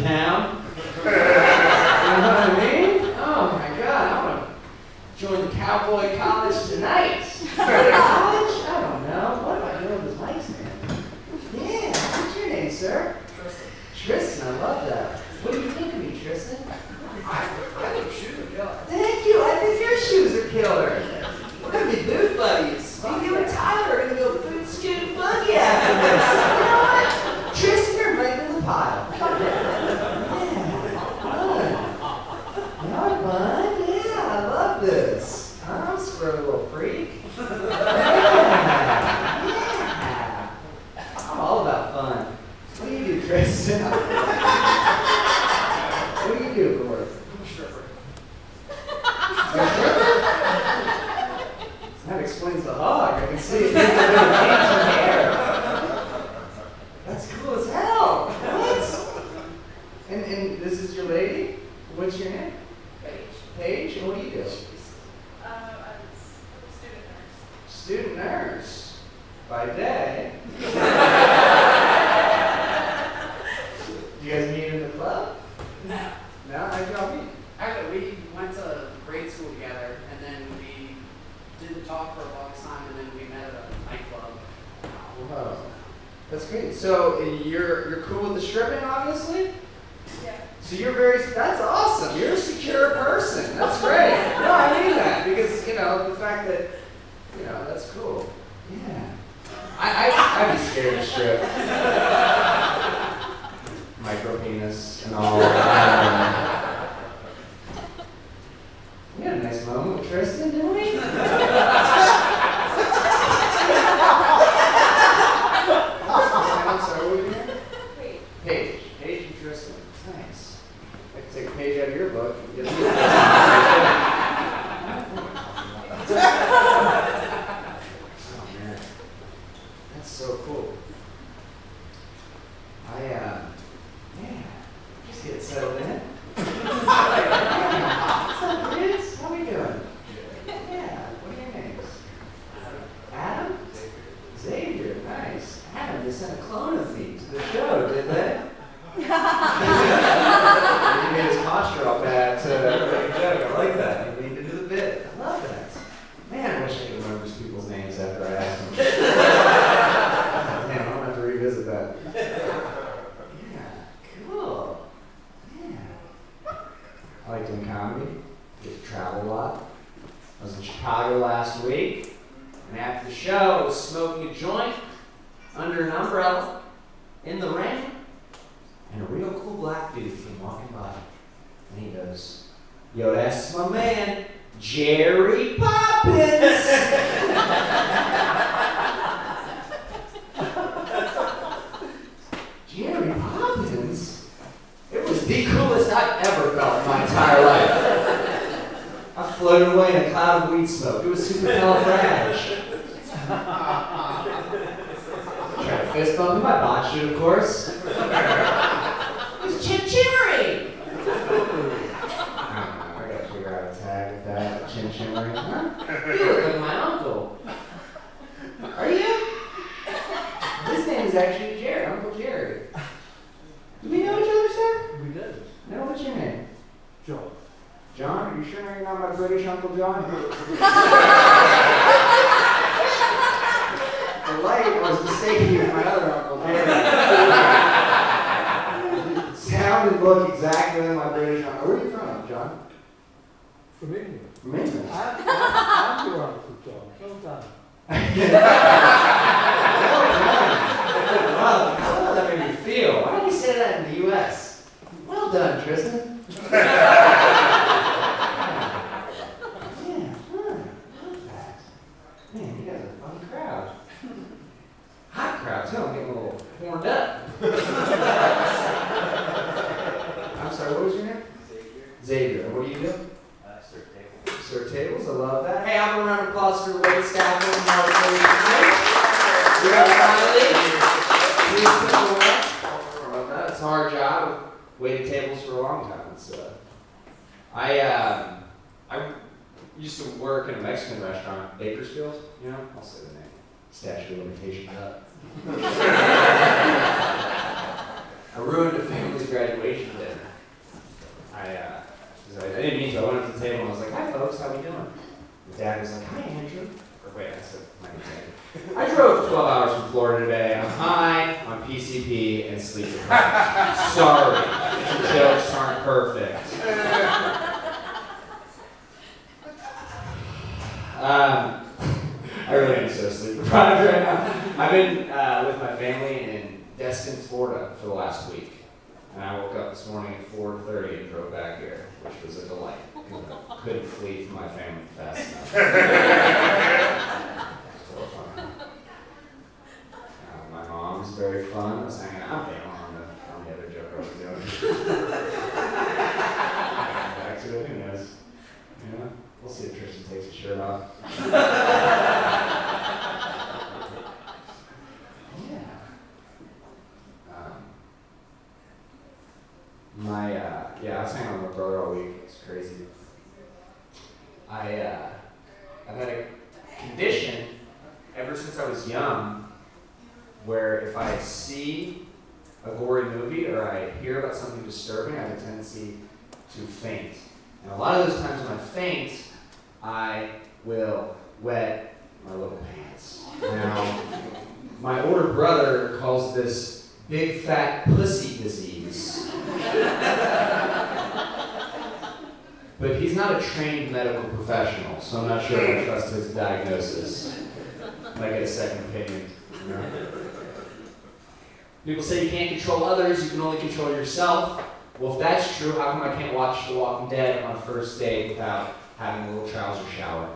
town. You know what I mean? Oh my God, I want to join the Cowboy College tonight. Go to college? I don't know. What am I doing with Mike's name? Yeah, what's your name, sir? Tristan, I love that. What do you think of me, Tristan? I think your shoes are killer. Thank you. I think your shoes are killer. We're going to be boot buddies. You and Tyler are going to go boot scoot boogie after this. You know what? Tristan, you're right in the pile. Yeah, fun. Yeah, I love this. I'm a squirrely little freak. Yeah. I'm all about fun. What do you do, Tristan? What do you do for work? That explains the hog. I can see it. That's cool as hell. What? And this is your lady? What's your name? Paige. Paige? And what do you do? I'm a student nurse. Student nurse. By day. Do you guys meet in the club? No. No? How'd y'all meet? Actually, we went to grade school together, and then we didn't talk for a long time, and then we met at a nightclub. Wow. That's great. So you're cool with the stripping, obviously? Yeah. So that's awesome. You're a secure person. That's great. No, I mean that because, the fact that, that's cool. Yeah. I'd be scared to strip. Micro penis and all. We had a nice moment with Tristan, didn't we? I'm sorry, what was your name? Paige. Paige and Tristan. Nice. I can take a page out of your book and get this. Oh man. That's so cool. Just get settled in. What's up, dudes? How we doing? Yeah. What are your names? Adam? Xavier. Nice. Adam, they sent a clone of me to the show, did they? He made his posture all bad to make a joke. I like that. He leaned into the bit. I love that. Man, I wish I could remember these people's names after I asked them. Damn, I don't have to revisit that. Yeah, cool. Yeah. I like doing comedy. Get to travel a lot. I was in Chicago last week, and after the show, I was smoking a joint under an umbrella in the rain, and a real cool black dude came walking by, and he goes, "Yo, that's my man, Jerry Poppins." Jerry Poppins? It was the coolest I've ever felt in my entire life. I floated away in a cloud of weed smoke. It was supercalifragilistic. Tried to fist bump him. I botched it, of course. It was Chim Chimmery. I don't know. I gotta figure out a tag with that. Chim Chimmery. Huh? You look like my uncle. Are you? His name is actually Jerry. Uncle Jerry. Do we know each other, sir? We did. No, what's your name? John. John? Are you sure you're not my British Uncle John? The light was mistaken you for my other Uncle Jerry. Sound and look exactly like my British uncle. Where are you from, John? From England. From England. I'm your Uncle John. Well done. Well, how did that make you feel? Why did you say that in the U.S.? Well done, Tristan. Yeah, fun. Love that. Man, you guys are a fun crowd. Hot crowd, too. I'm getting a little horned up. I'm sorry, what was your name? Xavier. What do you do? Serve tables. Serve tables. I love that. Hey, I'm a round of applause for the wait staff and tonight. Please put it away. I love that. It's a hard job. Waited tables for a long time. It's I used to work in a Mexican restaurant, Bakersfield. You know, I'll say the name. Statute of limitations up. I ruined a family's graduation dinner. I didn't mean to. I went up to the table and I was like, "Hi folks, how we doing?" The dad was like, "Hi Andrew." Or wait, I said my name's Andrew. I drove 12 hours from Florida today. I'm high on PCP and sleep deprived. Sorry, the jokes aren't perfect. I really am so sleep deprived right now. I've been with my family in Destin, Florida for the last week. And I woke up this morning at 4:30 and drove back here, which was a delight. I couldn't flee from my family fast enough. So fun. My mom's very fun. I was hanging out. I'm bailing on the other joke I was doing. Back to it, who knows? You know? We'll see if Tristan takes his shirt off. I was hanging out with my brother all week. It's crazy. I've had a condition ever since I was young where if I see a gory movie or I hear about something disturbing, I have a tendency to faint. And a lot of those times when I faint, I will wet my little pants. Now, my older brother calls this big fat pussy disease. But he's not a trained medical professional, so I'm not sure if I trust his diagnosis. Might get a second opinion. You know? People say you can't control others, you can only control yourself. Well, if that's true, how come I can't watch The Walking Dead on a first date without having a little trouser shower?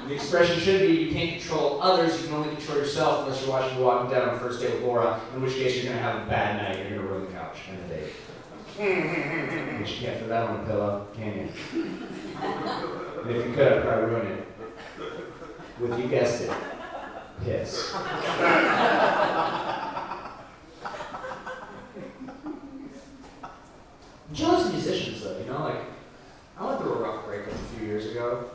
The expression should be, you can't control others, you can only control yourself unless you're watching The Walking Dead on a first date with Laura, in which case you're going to have a bad night, you're going to ruin the couch and the date. But you can't fit that on a pillow, can you? And if you could, I'd probably ruin it. With, you guessed it, piss. I'm jealous of musicians though, you know, like, I went through a rough breakup a few years ago,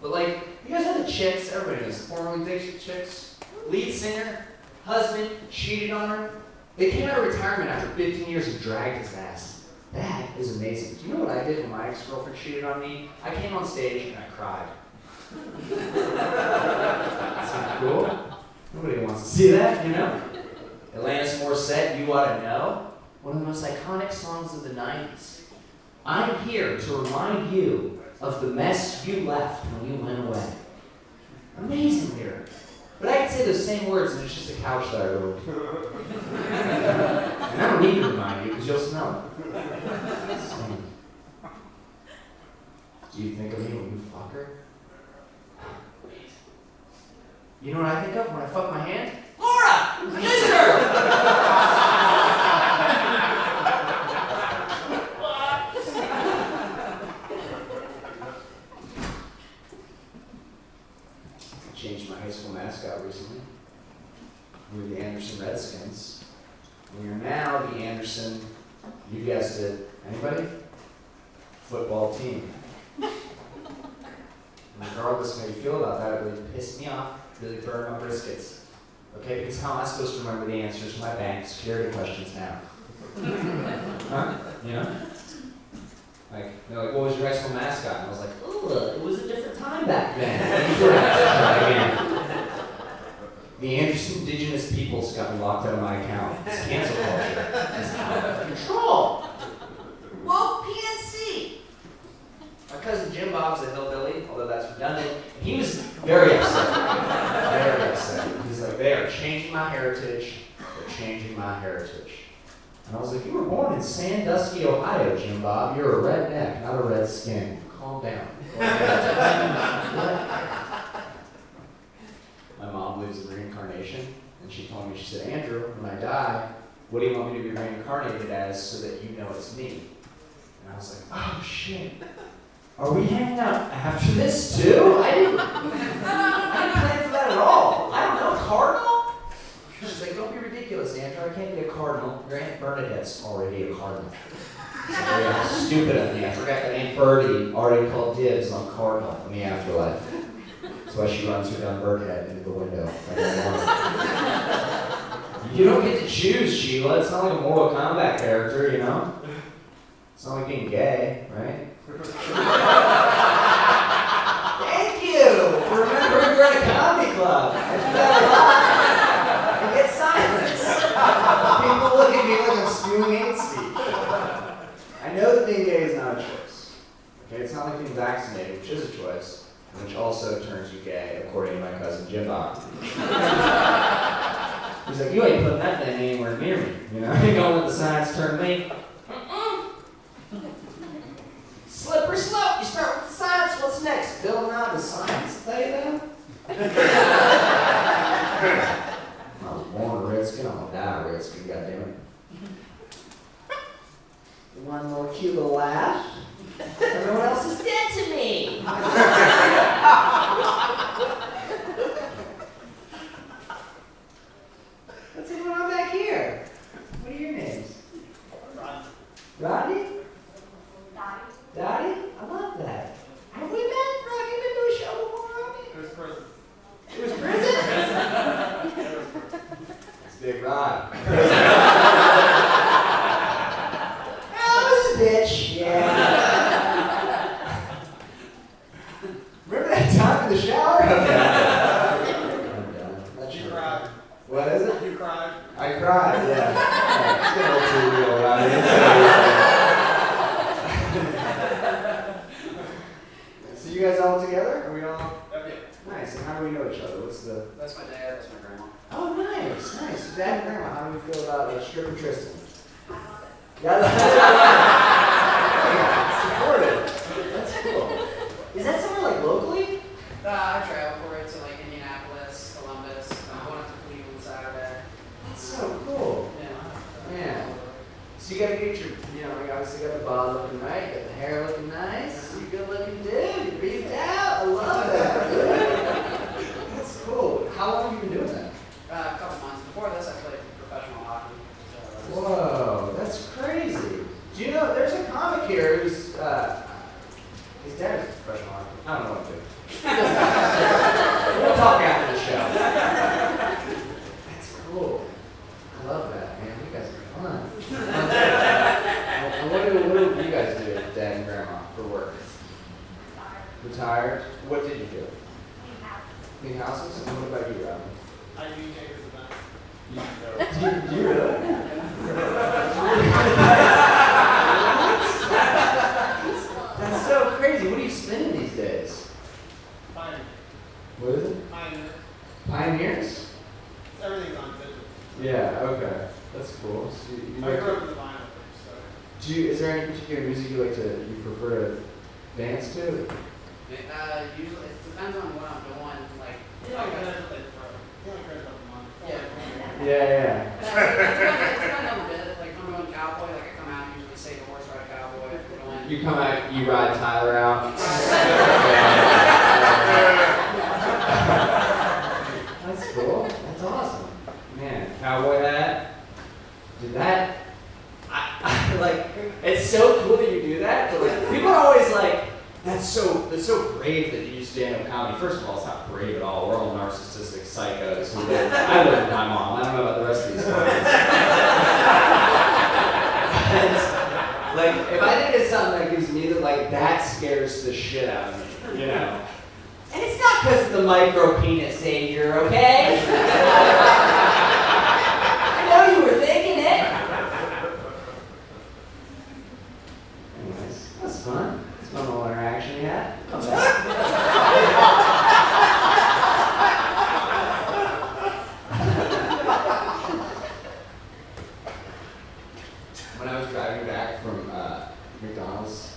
but like, you guys know the Chicks, everybody knows the formerly Dixie Chicks, lead singer, husband, cheated on her, they came out of retirement after 15 years and dragged his ass. That is amazing. Do you know what I did when my ex-girlfriend cheated on me? I came on stage and I cried. That's not cool. Nobody wants to see that, you know? Alanis Morissette, You Oughta Know, one of the most iconic songs of the 90s. I'm here to remind you of the mess you left when you went away. Amazing lyric. But I can say those same words and it's just a couch that I wrote. And I don't need to remind you because you'll smell it. Do you think of me when you fuck her? You know what I think of when I fuck my hand? Laura! I missed her! I changed my high school mascot recently. We were the Anderson Redskins. We are now the Anderson, you guessed it, anybody? Football team. And regardless of how you feel about that, it really pissed me off, really burned my briskets. Okay, because how am I supposed to remember the answers to my bank security questions now? Huh? You know? Like, they're like, what was your high school mascot? And I was like, ooh, it was a different time back then. Try again. The Anderson Indigenous Peoples got me locked out of my account. It's cancel culture. It's out of control. Well, PNC. My cousin Jim Bob's a hillbilly, although that's redundant. He was very upset. Very upset. He's like, they are changing my heritage. They're changing my heritage. And I was like, you were born in Sandusky, Ohio, Jim Bob. You're a redneck, not a red skin. Calm down. My mom believes in reincarnation, and she told me, she said, Andrew, when I die, what do you want me to be reincarnated as so that you know it's me? And I was like, oh shit. Are we hanging out after this too? I didn't plan for that at all. I don't know, cardinal? She's like, don't be ridiculous, Andrew. I can't be a cardinal. Your Aunt Bernadette's already a cardinal. So yeah, stupid of me. I forgot that Aunt Bertie already called dibs on cardinal in the afterlife. That's why she runs her down Birdhead into the window. You don't get to choose, Sheila. It's not like a Mortal Kombat character, you know? It's not like being gay, right? Thank you for remembering we're at a comedy club. I do that a lot. I get silence. People look at me like I'm spewing hate speech. I know that being gay is not a choice. Okay, it's not like being vaccinated, which is a choice, which also turns you gay, according to my cousin Jimbo. He's like, you ain't putting that thing anywhere near me. You know, you don't let the science turn me. Slippery slope. You start with the science. What's next? Building out the science. Tell you that. I was born a Redskin. I'm gonna die a Redskin. Goddammit. One more cute little laugh. Everyone else is dead to me. What's going on back here? What are your names? Rodney? Dottie? I love that. Have we met? Rodney, been to a show before, Rodney? It was prison. It was prison? It's Big Rod. Oh, this is a bitch. Yeah. Remember that time in the shower? I'm done. You cried. What is it? You cried. I cried, yeah. It's getting a little too real, Rodney. So you guys all together? Are we all? Okay. Nice. And how do we know each other? What's the... That's my dad, that's my grandma. Oh, nice. Nice. So Dad and Grandma, how do you feel about stripper Tristan? Yeah, supportive. That's cool. Is that somewhere like locally? I travel for it to like Indianapolis, Columbus. I'm going up to Fleetwood Saturday. That's so cool. Yeah. Man. So you gotta get your, you obviously got the bod looking right, you got the hair looking nice, you're a good looking dude, you're beefed out. I love that. That's cool. How long have you been doing that? A couple months. Before this, I played professional hockey. So Whoa, that's crazy. Do you know, there's a comic here who's, his dad is a professional hockey. I don't know what to do. We'll talk after the show. That's cool. I love that, man. You guys are fun. And what do you guys do, Dad and Grandma, for work? Retired. What did you do? Clean houses. And what about you, Robin? I do Jaker's events. Do you really? That's so crazy. What are you spending these days? Pioneer. What is it? Pioneer. Pioneers? Everything's on digital. Yeah, okay. That's cool. So you I like grew up in the vinyl thing, so. is there any particular music you prefer to dance to? usually, it depends on what I'm doing. Like, You know, that's what they throw. You only care about the money. Yeah. Yeah. It's kind of a bit. Like, if I'm going cowboy, like, I come out and usually say the horse ride cowboy. If we're going, You come out, you ride Tyler out. That's cool. That's awesome. Man, cowboy hat. Did that? I like. It's so cool that you do that. But like, people are always like, that's so brave that you do stand-up comedy. First of all, it's not brave at all. We're all narcissistic psychos. I live with my mom. I don't know about the rest of these guys. Like, if I think it's something that gives me that scares the shit out of me, you know. And it's not because of the micro penis savior, okay? I know you were thinking it. Anyways, that's fun. It's a fun little interaction we had. Come back. When I was driving back from McDonald's,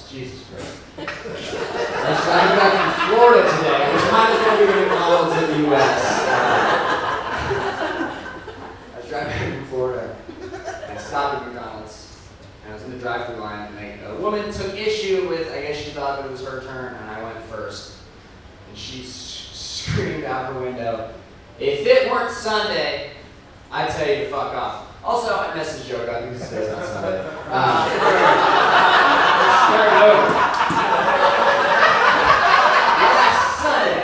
Jesus Christ. I was driving back from Florida today, which might as well be the McDonald's in the U.S. I was driving back from Florida, and I stopped at McDonald's, and I was in the drive-thru line, and a woman took issue with, I guess she thought it was her turn, and I went first. And she screamed out her window, "If it weren't Sunday, I'd tell you to fuck off." Also, I messed the joke up because today's not Sunday. Let's start it over. Last Sunday.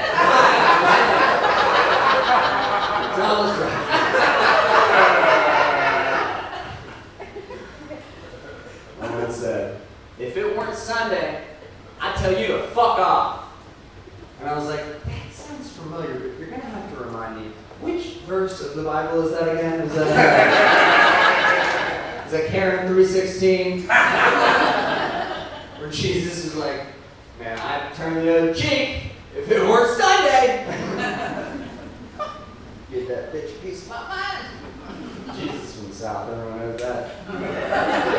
McDonald's drive. Is that Karen 3:16? Where Jesus was like, man, I'd turn the other cheek if it were Sunday. Get that bitch a piece of my mind. Jesus from the South, everyone knows that.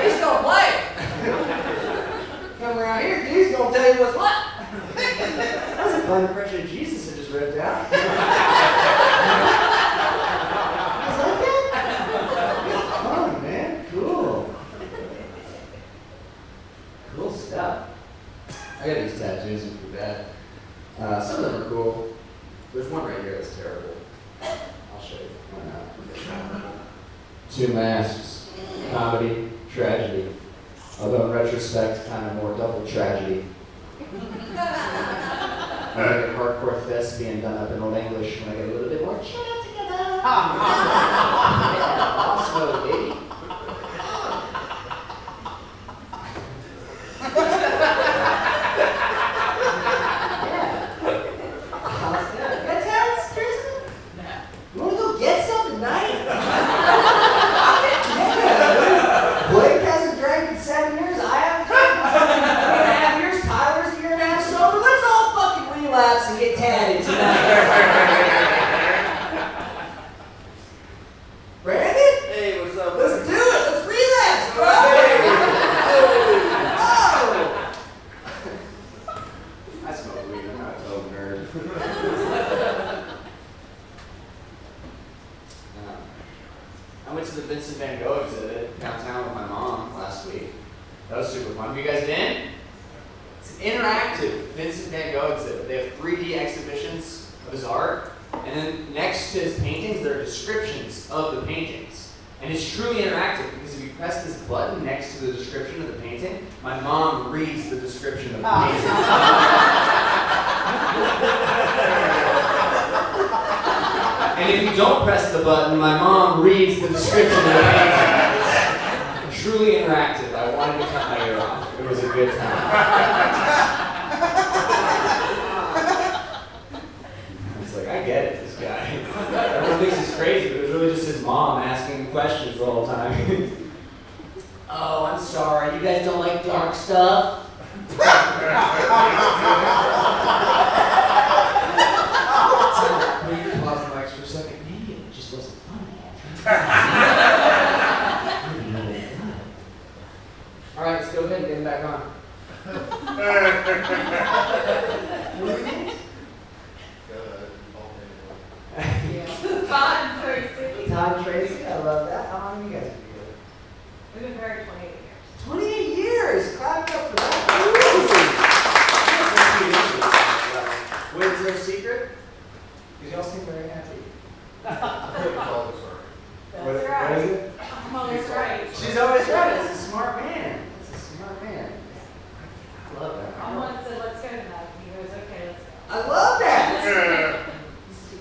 He's gonna play. Come around here, he's gonna tell you what's what. That's a fun impression of Jesus I just ripped out. Fun, man. Cool. Cool stuff. I got these tattoos, they're pretty bad. Some of them are cool. There's one right here that's terrible. I'll show you. Why not? Two masks. Comedy, tragedy. Although in retrospect, kind of more double tragedy. When I get hardcore thespian done up in Old English, when I get a little bit more shut up together. Yeah, boss mode, baby. And get tatted tonight. Brandon? Hey, what's up? Let's do it. Let's relapse, bro. I smoke weed. I'm not a total nerd. I went to the Vincent Van Gogh exhibit downtown with my mom last week. That was super fun. Have you guys been? Interactive Vincent Van Gogh exhibit. They have 3D exhibitions of his art, and then next to his paintings, there are descriptions of the paintings. And it's truly interactive because if you press this button next to the description of the painting, my mom reads the description of the painting. And if you don't press the button, my mom reads the description of the painting. It's truly interactive. I wanted to cut my ear off. It was a good time. I get it, this guy. Everyone thinks he's crazy, but it was really just his mom asking questions the whole time. Oh, I'm sorry, you guys don't like dark stuff? Maybe pause the mics for a second. Maybe it just wasn't funny. All right, let's go ahead and get him back on. What do you think? Todd and Tracy. Todd and Tracy, I love that. How long have you guys been together? We've been married 28 years. 28 years! Clap it up for that. Wait, is there a secret? Because y'all seem very happy. That's What right. is it? I'm always right. She's always right. That's a smart man. That's a smart man. I love that. Someone said, let's go tonight. He goes, okay, let's go. I love that.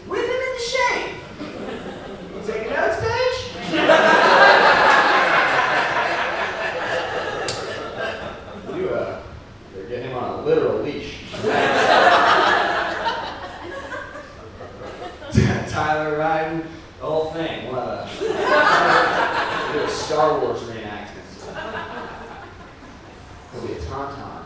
Whip him into shame. You taking notes, Paige? They're getting him on a literal leash. Tyler riding, the whole thing. We'll have do a Star Wars reenactment. He'll be a tauntaun.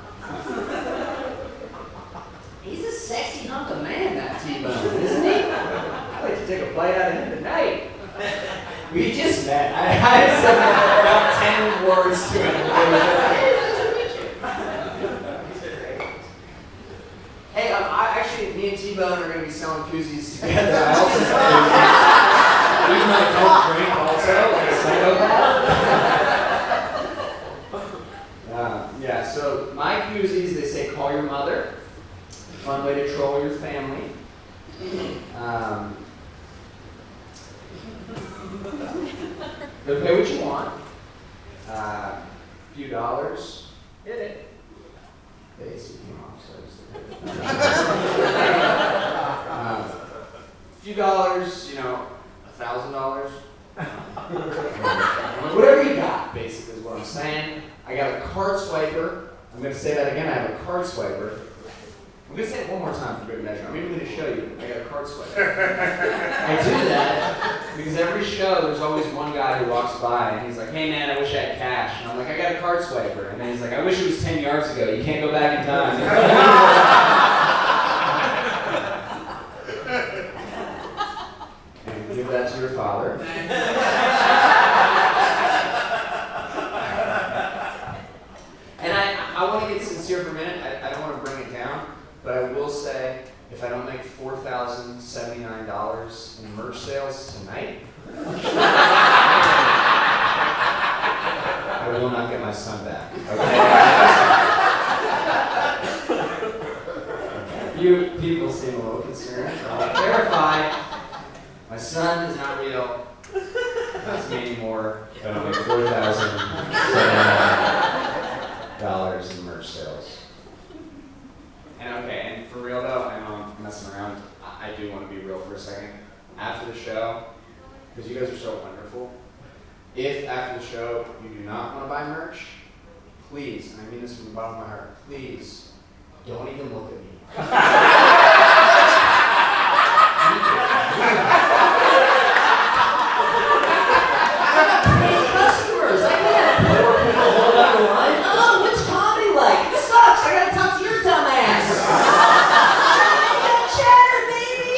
He's a sexy hunk of man, that T-Bone, isn't he? I'd like to take a bite out of him tonight. We just met. I said about 10 words to him. Hey, actually, me and T-Bone are going to be selling koozies together. I also sell koozies. He's my cold drink also, like a psychopath. Yeah, so my koozies, they say call your mother. Fun way to troll your family. They'll pay what you want. A few dollars. Hit it. The AC came off, so I just a few dollars, $1,000. Whatever you got, basically, is what I'm saying. I got a card swiper. I'm going to say that again. I have a card swiper. I'm going to say it one more time for good measure. I'm even going to show you. I got a card swiper. I do that Because every show, there's always one guy who walks by and he's like, hey man, I wish I had cash. And I'm like, I got a card swiper. And then he's like, I wish it was 10 yards ago. You can't go back in time. And give that to your father. And I want to get sincere for a minute. I don't want to bring it down, but I will say, if I don't make $4,079 in merch sales tonight, I will not get my son back. Okay? You people seem a little concerned. I'm terrified. My son is not real. That's me anymore. If I don't make $4,079 in merch sales. And okay, and for real though, I know I'm messing around. I do want to be real for a second. After the show, because you guys are so wonderful, if after the show you do not want to buy merch, please, and I mean this from the bottom of my heart, please, don't even look at me. Customers, I can't poor people hold up the line. Oh, what's comedy like? It sucks. I gotta talk to your dumb ass. Chatter, baby.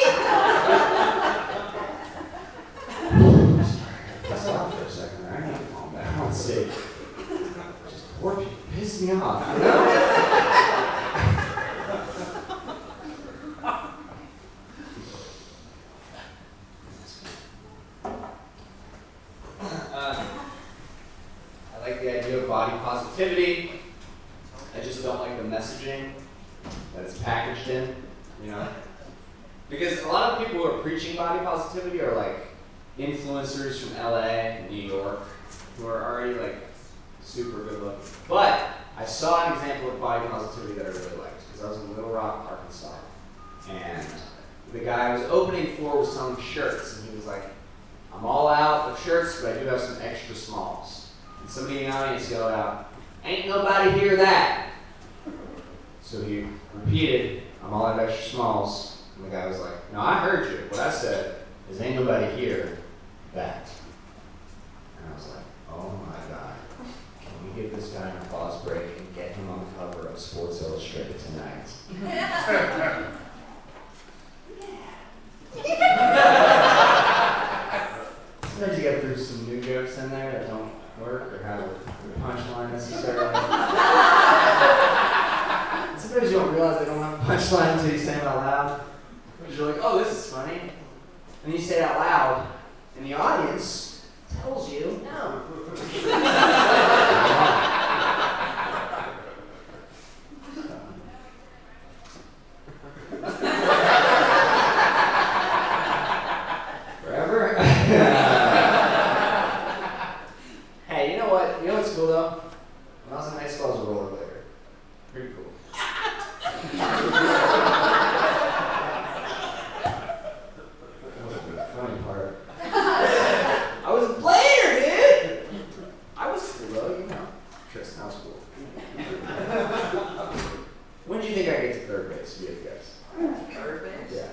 Let's stop for a second. I gotta calm down. Let's see. Just poor people piss me off. You know? I like the idea of body positivity. I just don't like the messaging that it's packaged in, you know? Because a lot of people who are preaching body positivity are like influencers from LA and New York who are already like super good looking. But I saw an example of body positivity that I really liked because I was in Little Rock, Arkansas. And the guy I was opening for was selling shirts, and he was like, I'm all out of shirts, but I do have some extra smalls. And somebody in the audience yelled out, ain't nobody hear that. So he repeated, I'm all out of extra smalls. And the guy was like, no, I heard you. What I said is ain't nobody hear that. And I was like, oh my God. Can we give this guy an applause break and get him on the cover of Sports Illustrated tonight? Sometimes you get through some new jokes in there that don't work or have a punchline necessarily. Sometimes you don't realize they don't have a punchline until you say them out loud. Because you're like, oh, this is funny. And you say it out loud, and the audience tells you no. Forever? Hey, you know what? You know what's cool though? When I was in high school, I was a rollerblader. Pretty cool. Funny part. I was a player, dude! I was cool though, you know. Tristan, I was cool. When do you think I get to third base? You have a guess. Third base? Yeah.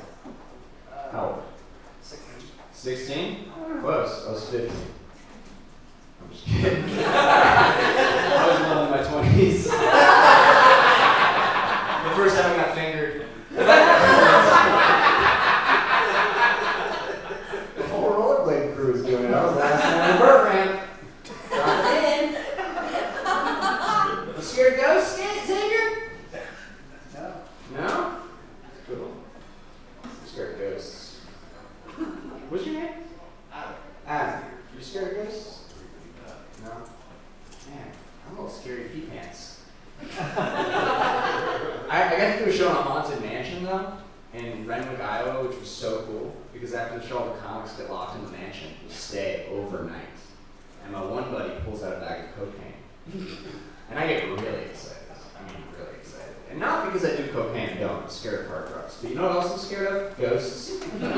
How old? 16. 16? Close. I was 15. I'm just kidding. I was well in my 20s. The first time I got fingered. The whole rollerblade crew was doing it. I was the last one on the program. Drop it in. You scared of ghosts, Xavier? No. No? Cool. I'm scared of ghosts. What's your name? Adam. You scared of ghosts? No? Man, I'm a little scared of pee pants. I got to do a show in a haunted mansion though, in Renwick, Iowa, which was so cool because after the show, all the comics get locked in the mansion to stay overnight. And my one buddy pulls out a bag of cocaine. And I get really excited. I mean, really excited. And not because I do cocaine and don't. I'm scared of hard drugs. But you know what else I'm scared of? Ghosts. And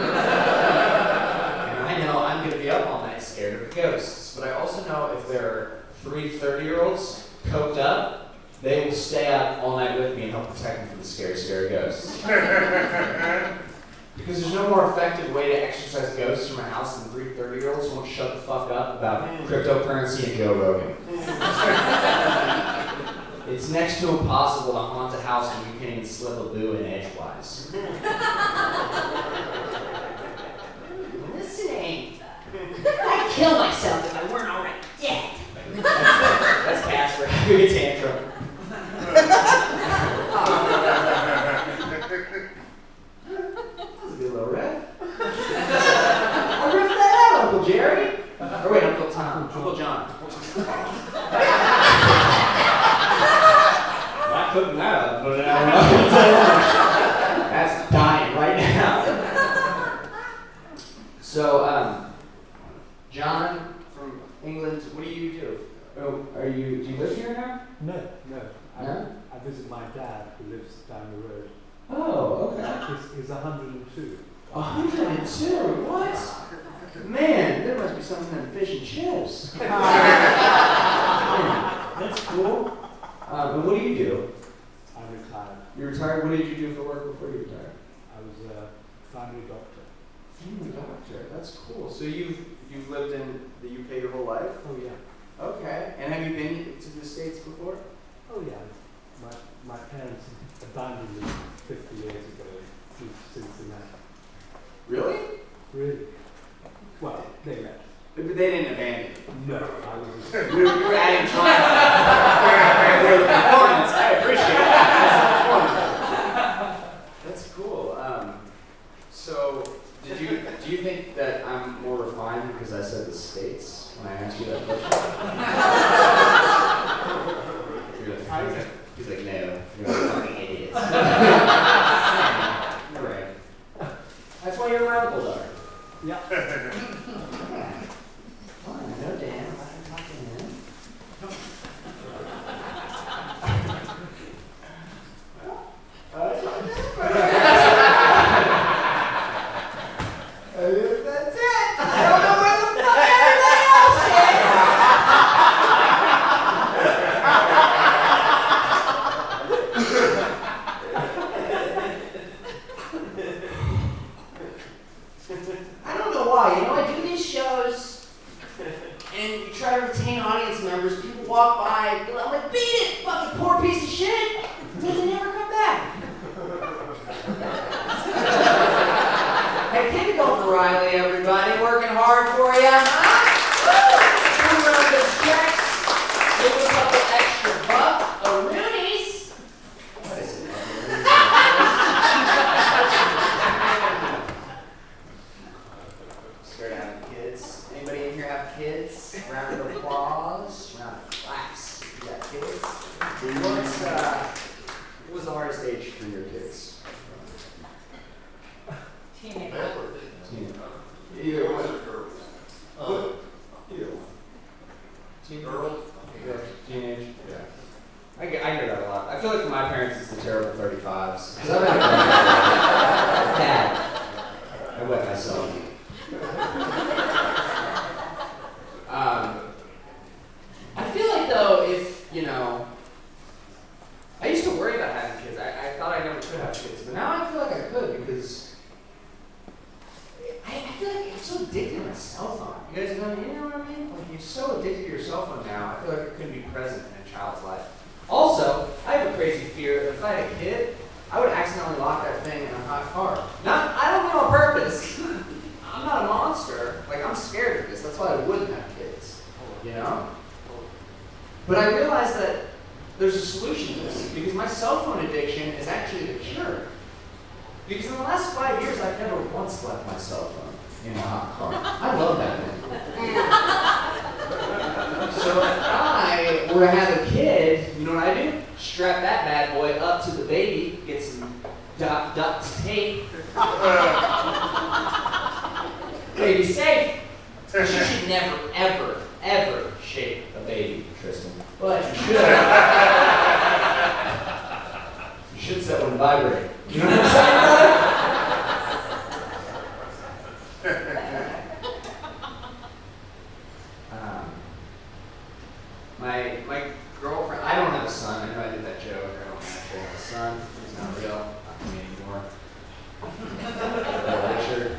I know I'm going to be up all night scared of ghosts. But I also know if there are 3 30-year-olds coked up, they will stay up all night with me and help protect me from the scary, scary ghosts. Because there's no more effective way to exercise ghosts from a house than 3 30-year-olds who won't shut the fuck up about cryptocurrency and Joe Rogan. It's next to impossible to haunt a house when you can't even slip a boo in edgewise. Listening. I'd kill myself if I weren't already dead. That's Casper. Give me a tantrum. That was a good little riff. I riffed that out, Uncle Jerry. Or wait, Uncle Tom. Uncle John. Not cooking that up, but that's dying right now. So, John from England, what do you do? Oh, do you live here now? No. No? I visit my dad who lives down the road. Oh, okay. He's 102. 102? What? Man, there must be something in fish and chips. That's cool. But what do you do? I'm retired. You're retired? What did you do for work before you retired? I was a family doctor. Family doctor. That's cool. So you've lived in the UK your whole life? Oh yeah. Okay. And have you been to the States before? Oh yeah. My parents abandoned me 50 years ago to Cincinnati. Really? Really? Well, they left. But they didn't abandon you. No, I was just You were adding drama for the performance. I appreciate that. That's cool. So, do you think that I'm more refined because I said the States when I asked you that question? He's like, no, you're a fucking idiot. You're right. That's why you're my uncle, daughter. yeah. Fine, I know Dan. I'm not talking to him. That's it. I don't know where the fuck everybody else is. I don't know why. You know, I do these shows, and you try to retain audience members. People walk by, I'm like, beat it, fucking poor piece of shit. Does it never come back? Hey, keep it going for Riley, everybody. Working hard for you, huh? Come around those checks. Give us a couple extra bucks. A Rooney's. What is it? Scared of having kids. Anybody in here have kids? Round of applause. Round of claps. You got kids? What was the hardest age for your kids? Teenage. Either one. Either one. Girls? Yeah, teenage. Yeah. I hear that a lot. I feel like for my parents it's the terrible 35s. 'Cause I've had Dad. I wet myself. I feel like though if, I used to worry about having kids. I thought I never could have kids, but now I feel like I could because I feel like I'm so addicted to my cell phone. You guys know what I mean? Like you're so addicted to your cell phone now, I feel like it couldn't be present in a child's life. Also, I have a crazy fear that if I had a kid, I would accidentally lock that thing in a hot car. I don't do it on purpose. I'm not a monster. Like I'm scared of this. That's why I wouldn't have kids. But I realized that there's a solution to this because my cell phone addiction is actually the cure. Because in the last 5 years, I've never once left my cell phone in a hot car. I love that thing. So if I were to have a kid, you know what I do? Strap that bad boy up to the baby, get some duct tape. Baby safe. You should never, ever, ever shake a baby, Tristan. But you should. You should set one to vibrate. You know what I'm saying, brother? My girlfriend, I don't have a son. I know I did that joke. I don't actually have a son. He's not real. Not for me anymore. Richard.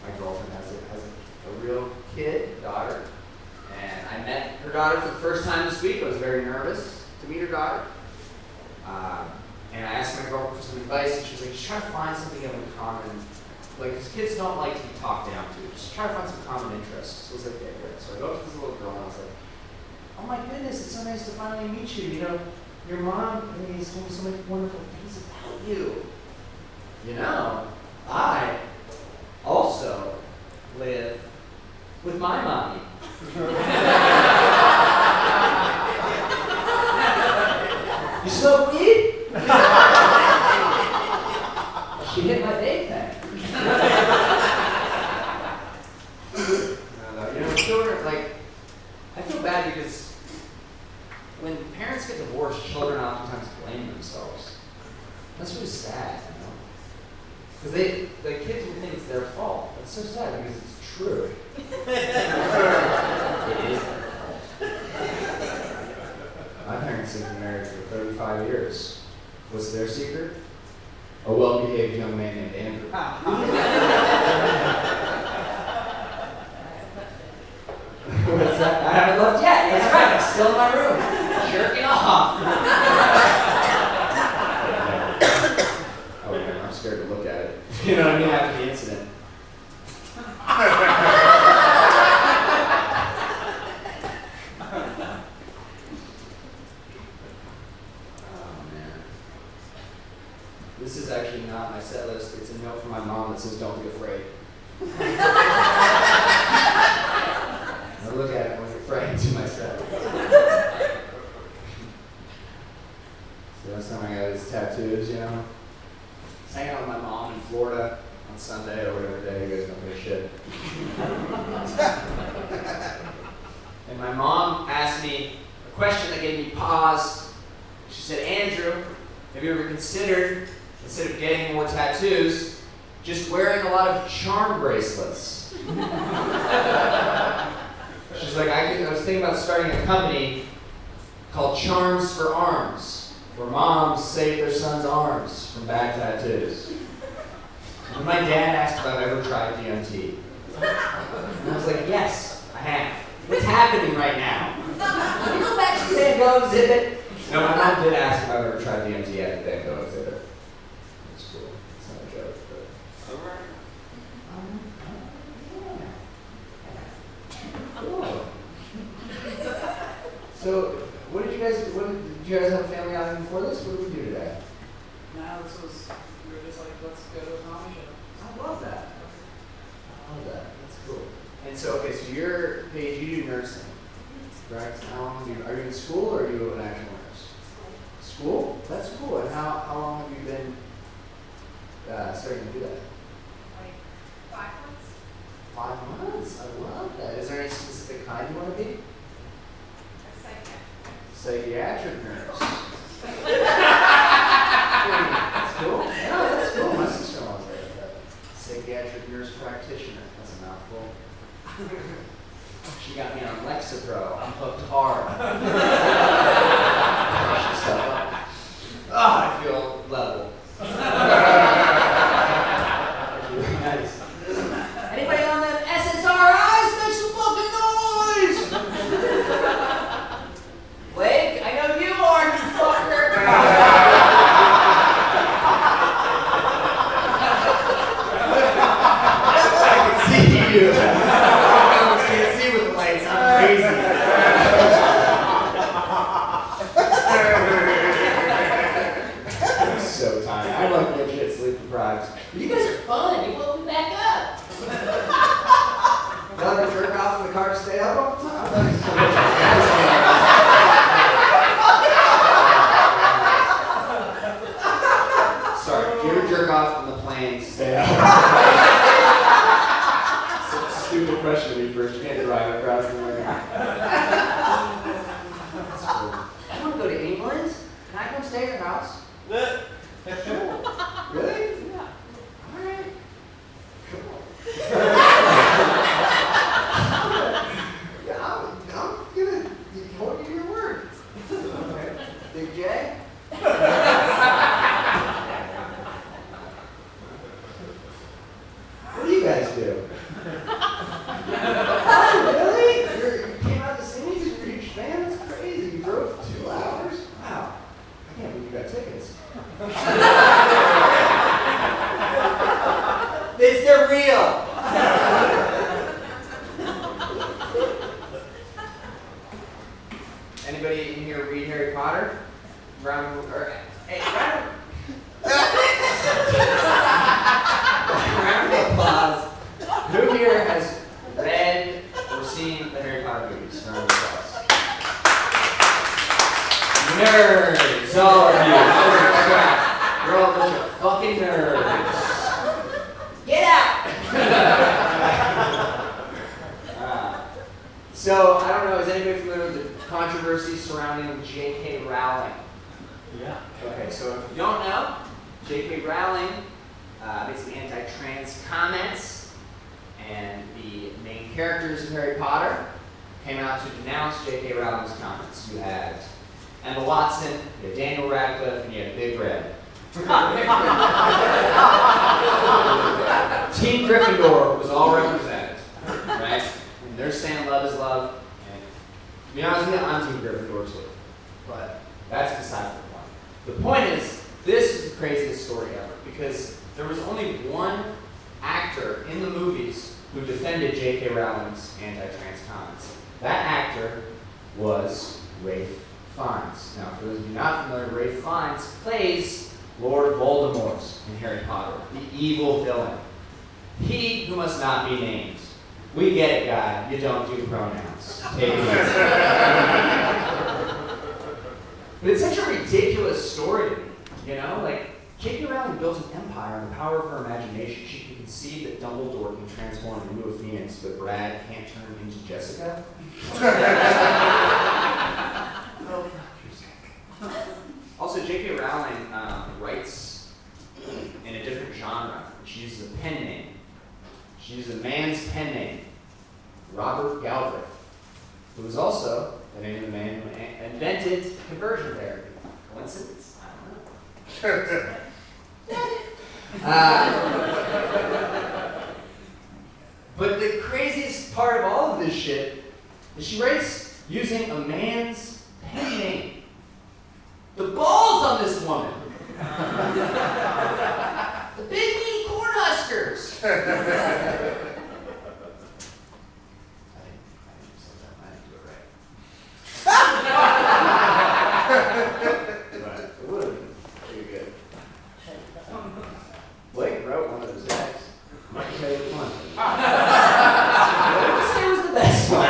My girlfriend has a real kid, daughter, and I met her daughter for the first time this week. I was very nervous to meet her daughter. And I asked my girlfriend for some advice, and she was like, just try to find something in common. Like, because kids don't like to be talked down to. Just try to find some common interests. So I was like, yeah, great. So I go up to this little girl, and I was like, oh my goodness, it's so nice to finally meet you. You know, your mom has told me so many wonderful things about you. You know, I also live with my mommy. You smoke weed? She hit my vape pen. No, you know, children, like, I feel bad because when parents get divorced, children oftentimes blame themselves. That's really sad, you know? Because the kids would think it's their fault. That's so sad because it's true. It is their fault. My parents have been married for 35 years. What's their secret? A well-behaved young man named Andrew. What's that? I haven't left yet. That's right. I'm still in my room, jerking off. Oh man, I'm scared to look at it. You know what I mean? After the incident. This is actually not my set list. It's a note from my mom that says, don't be afraid. I look at it when you're frightened to my set. So last time I got these tattoos, you know? I was hanging out with my mom in Florida on Sunday or whatever day, you guys don't give a shit. And my mom asked me a question that gave me pause. She said, Andrew, have you ever considered, instead of getting more tattoos, just wearing a lot of charm bracelets? She's like, I was thinking about starting a company called Charms for Arms, where moms save their sons' arms from bad tattoos. And my dad asked if I've ever tried DMT. And I was like, yes, I have. What's happening right now? Can you go back to the Van Gogh exhibit? No, my mom did ask if I've ever tried DMT at the Van Gogh exhibit. It's cool. It's not a joke, but. Cool. So, what did you guys have a family outing before this? What did we do today? No, we were just like, let's go to a comedy show. I love that. That's cool. And so, okay, so Paige, you do nursing, correct? How long are you in school or are you an actual nurse? School? That's cool. And how long have you been starting to do that? Like 5 months? 5 months? I love that. Is there any specific kind you want to be? A psychiatric. Psychiatric nurse. That's cool. Yeah, that's cool. My sister-in-law's right at that. Psychiatric nurse practitioner. That's a mouthful. She got me on Lexapro. I'm hooked hard. Crush the stuff up. Ah, I feel level. Nice. Anybody on the SSRIs? Make some fucking noise! Blake, I know you are, you fucker! I can see you. Can't see with the lights. I'm crazy. I'm so tired. I'm like legit sleep deprived. But you guys are fun. You woke me back up. Y'all ever jerk off in the car to stay up all the time? Sorry. Do you ever jerk off on the plane to stay up? Stupid question to me first. You can't drive across the way. That's cool. I want to go to England. Can I come stay at your house? Cool. Really? Yeah. All right. Cool. Yeah, I'm gonna hold you to your word. Okay. Big J? Anybody in here read Harry Potter? Round of applause. Who here has read or seen the Harry Potter movies? Round of applause. Nerds, all of you. Holy crap. You're all a bunch of fucking nerds. Get out! So, I don't know, is anybody familiar with the controversy surrounding J.K. Rowling? Yeah. Okay, so if you don't know, J.K. Rowling made some anti-trans comments, and the main characters of Harry Potter came out to denounce J.K. Rowling's comments. You had Emma Watson, you had Daniel Radcliffe, and you had Big Red. Team Gryffindor was all represented, right? And they're saying love is love, and to be honest with you, I'm Team Gryffindor too. But that's besides the point. The point is, this is the craziest story ever, because there was only one actor in the movies who defended J.K. Rowling's anti-trans comments. That actor was Ralph Fiennes. Now, for those of you not familiar, Ralph Fiennes plays Lord Voldemort in Harry Potter, the evil villain. He who must not be named. We get it, guy. You don't do pronouns. Take it easy. But it's such a ridiculous story to me, you know? Like, J.K. Rowling built an empire on the power of her imagination. She can conceive that Dumbledore can transform into a phoenix, but Brad can't turn into Jessica. Also, J.K. Rowling writes in a different genre. She uses a pen name. She uses a man's pen name, Robert Galbraith, who was also the name of the man who invented conversion therapy. Coincidence? I don't know. But the craziest part of all of this shit is she writes using a man's pen name. The balls on this woman. The big mean Cornhuskers. I didn't do it right. But it would have been pretty good. Blake wrote one of those guys. Might make it fun. What would you say was the best one?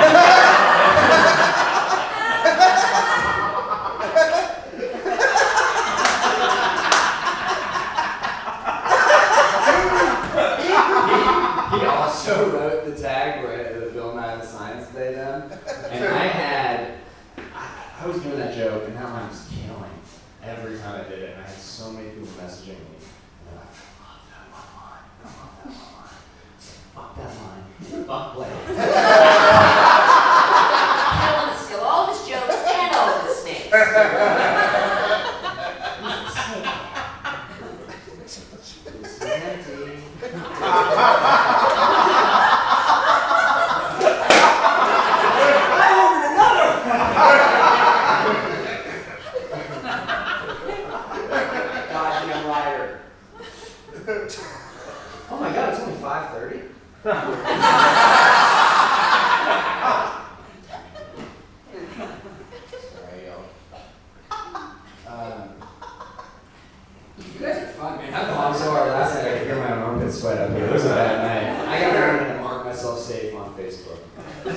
He also wrote the tag where the Bill Nye the Science Day done. And I was doing that joke, and that line was killing every time I did it. And I had so many people messaging me. And they're like, I love that one line. I love that one line. It's like, fuck that line. Fuck Blake. Helen steal all of his jokes and all of his snakes. This is empty. Goddamn liar. Oh my god, it's only 5:30? Sorry, y'all. You guys are fun, man. I bombed so hard last night I could hear my own armpit sweat up here. It was a bad night. I got around and marked myself safe on Facebook. I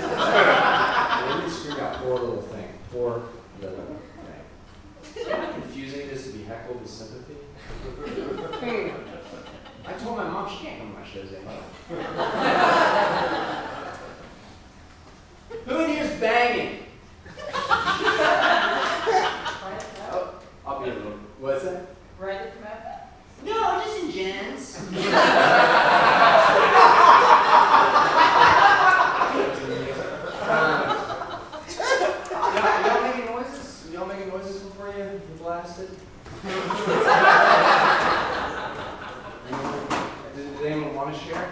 even screwed out poor little thing. Poor little thing. You know how confusing it is to be heckled with sympathy? I told my mom she can't come to my shows anymore. Who in here's banging? Oh, I'll be a little. What's that? Rudick Mac? No, just in gens. Y'all making noises? Y'all making noises before you blasted? Did anyone want to share?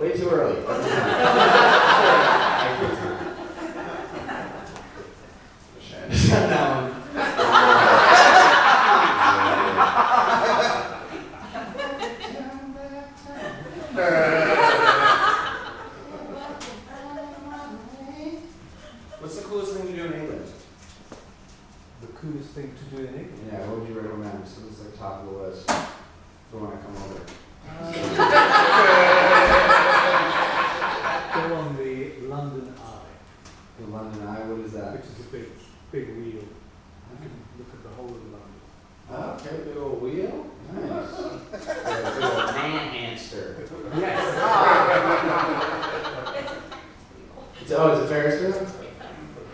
Way too early. I quit time. Wish I had done that one. What's the coolest thing to do in England? The coolest thing to do in England. Yeah, what would you recommend? So it's like top of the list for when I come over. Go on the London Eye, The London Eye, what is that? which is a big wheel. You can look at the whole of London. Okay, big old wheel. Nice. Yeah, big old man hamster. Yes. It's a Ferris wheel?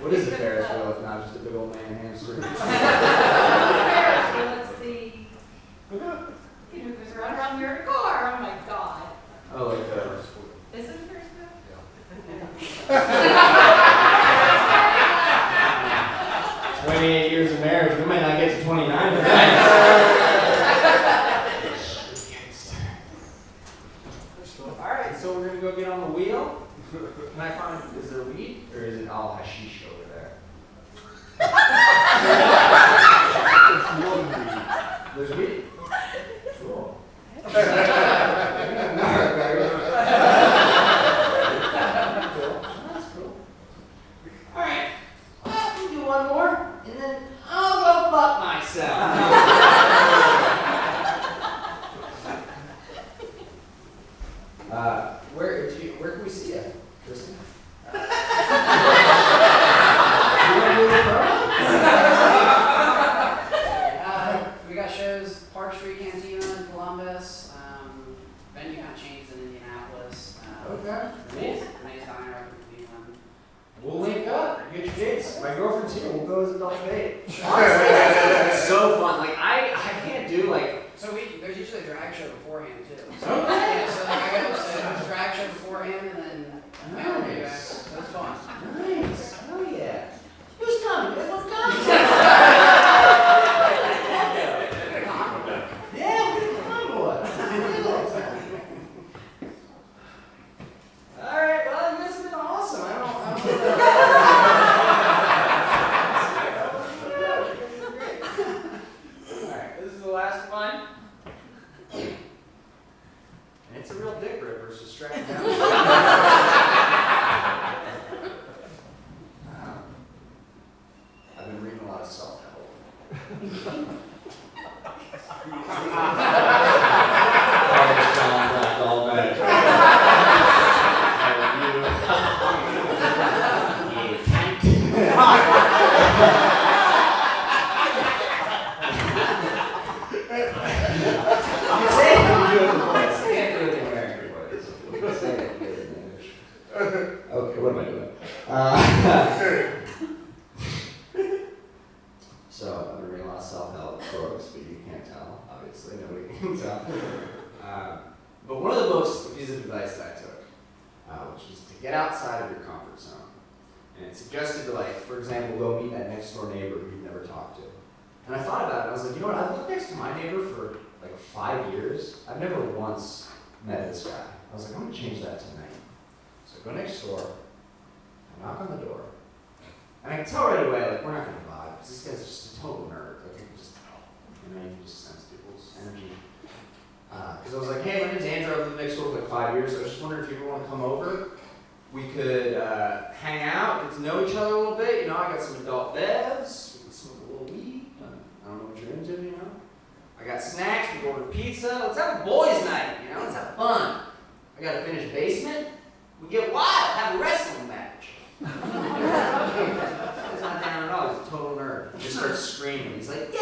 What is a Ferris wheel if not just a big old man hamster? Ferris wheel, it's the, goes around your car. Oh my God. Oh, like that. Is it a Ferris wheel? 28 years of marriage, we might not get to 29 tonight. Alright, so we're gonna go get on the wheel. Can I find, is there weed? Or is it all hashish over there? There's weed? Cool. That's cool. Alright, well, we'll do one more, and then I'll go fuck myself. Where can we see you, Kristen? You wanna do it, bro? We got shows, Park Street Cantina in Columbus. Venue kind of changed in Indianapolis. Okay. Renee's down there up in Cleveland. We'll link up. Get your dates. My girlfriend's here. We'll go as a double date. Honestly, that's so fun. Like I can't do like. So there's usually a drag show beforehand too. So, Okay. yeah, so like I go to a drag show beforehand and then Nice. That's fun. Nice. Oh yeah. Who's coming? Guys, what's coming? Yeah, we're the convoy. All right. Well, you guys have been awesome. I don't All right. This is the last one. And it's a real dick ripper, so strap it down. I've been reading a lot of self-help. All night. You say it when you do it in voice. You can't do it in American voice. You say it in English. Okay, what am I doing? So, I've been reading a lot of self-help books, but you can't tell, obviously. Nobody can tell. But one of the books, the piece of advice that I took, which was to get outside of your comfort zone. And it suggested to, like, for example, go meet that next door neighbor who you've never talked to. And I thought about it, and I was like, you know what, I've lived next to my neighbor for like 5 years. I've never once met this guy. I was like, I'm gonna change that tonight. So I go next door, I knock on the door, and I can tell right away, like, we're not gonna vibe, because this guy's just a total nerd. Like, you can just tell, you know, you can just sense people's energy. Because I was like, hey, my name's Andrew, I've lived next door for like 5 years, so I was just wondering if you ever want to come over. We could hang out, get to know each other a little bit. You know, I got some adult bevs, we can smoke a little weed. I don't know what you're into, you know. I got snacks, we go order pizza. Let's have a boys' night, you know, let's have fun. I got a finished basement. We get wild, have a wrestling match. He's not down at all, he's a total nerd. He just starts screaming. He's like,